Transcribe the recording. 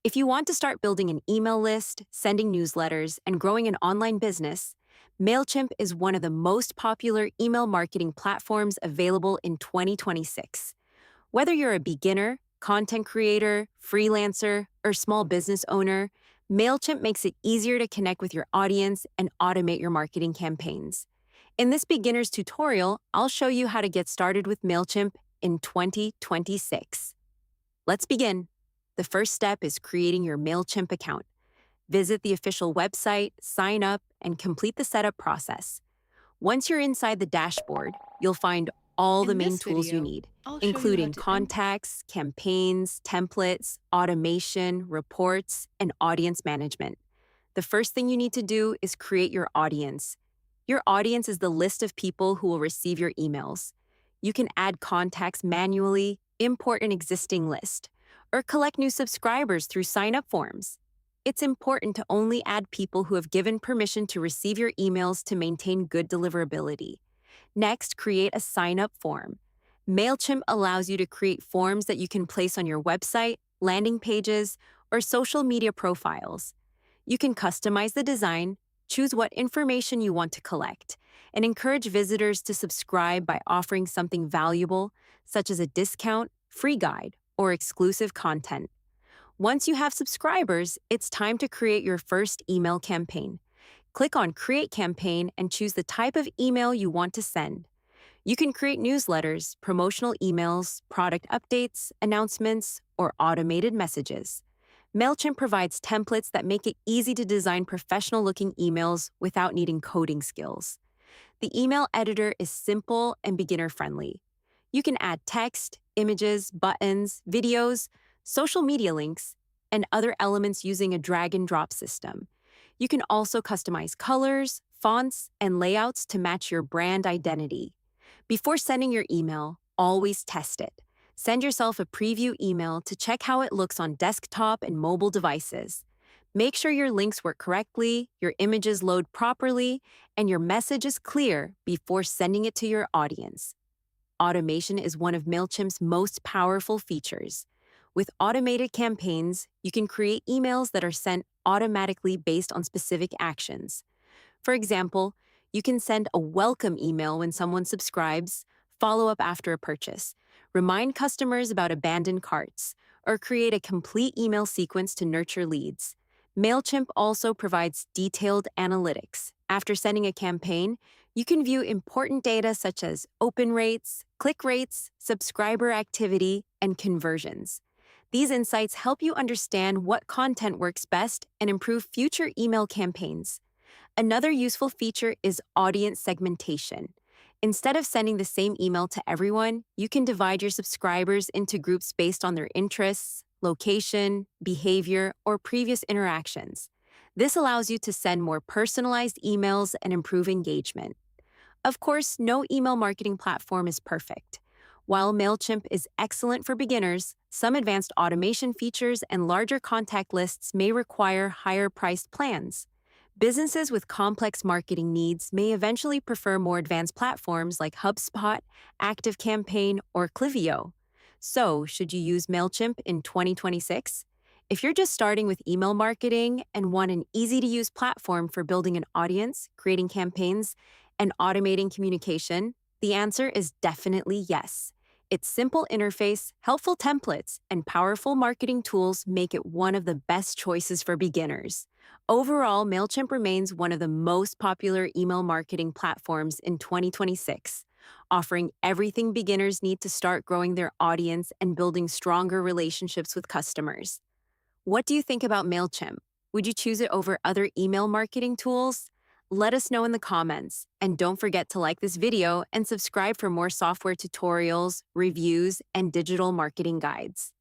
If you want to start building an email list, sending newsletters, and growing an online business, Mailchimp is one of the most popular email marketing platforms available in 2026. Whether you're a beginner, content creator, freelancer, or small business owner, Mailchimp makes it easier to connect with your audience and automate your marketing campaigns. In this beginner's tutorial, I'll show you how to get started with Mailchimp in 2026. Let's begin. The first step is creating your Mailchimp account. Visit the official website, sign up, and complete the setup process. Once you're inside the dashboard, you'll find all the In main this tools you video, need, I'll show you how including to contacts, campaigns, templates, automation, reports, and audience management. The first thing you need to do is create your audience. Your audience is the list of people who will receive your emails. You can add contacts manually, import an existing list, or collect new subscribers through sign-up forms. It's important to only add people who have given permission to receive your emails to maintain good deliverability. Next, create a sign-up form. Mailchimp allows you to create forms that you can place on your website, landing pages, or social media profiles. You can customize the design, choose what information you want to collect, and encourage visitors to subscribe by offering something valuable, such as a discount, free guide, or exclusive content. Once you have subscribers, it's time to create your first email campaign. Click on Create Campaign and choose the type of email you want to send. You can create newsletters, promotional emails, product updates, announcements, or automated messages. Mailchimp provides templates that make it easy to design professional-looking emails without needing coding skills. The email editor is simple and beginner-friendly. You can add text, images, buttons, videos, social media links, and other elements using a drag-and-drop system. You can also customize colors, fonts, and layouts to match your brand identity. Before sending your email, always test it. Send yourself a preview email to check how it looks on desktop and mobile devices. Make sure your links work correctly, your images load properly, and your message is clear before sending it to your audience. Automation is one of Mailchimp's most powerful features. With automated campaigns, you can create emails that are sent automatically based on specific actions. For example, you can send a welcome email when someone subscribes, follow up after a purchase, remind customers about abandoned carts, or create a complete email sequence to nurture leads. Mailchimp also provides detailed analytics. After sending a campaign, you can view important data such as open rates, click rates, subscriber activity, and conversions. These insights help you understand what content works best and improve future email campaigns. Another useful feature is audience segmentation. Instead of sending the same email to everyone, you can divide your subscribers into groups based on their interests, location, behavior, or previous interactions. This allows you to send more personalized emails and improve engagement. Of course, no email marketing platform is perfect. While Mailchimp is excellent for beginners, some advanced automation features and larger contact lists may require higher-priced plans. Businesses with complex marketing needs may eventually prefer more advanced platforms like HubSpot, ActiveCampaign, or Clivio. So, should you use Mailchimp in 2026? If you're just starting with email marketing and want an easy-to-use platform for building an audience, creating campaigns, and automating communication, the answer is definitely yes. Its simple interface, helpful templates, and powerful marketing tools make it one of the best choices for beginners. Overall, Mailchimp remains one of the most popular email marketing platforms in 2026, offering everything beginners need to start growing their audience and building stronger relationships with customers. What do you think about Mailchimp? Would you choose it over other email marketing tools? Let us know in the comments, and don't forget to like this video and subscribe for more software tutorials, reviews, and digital marketing guides.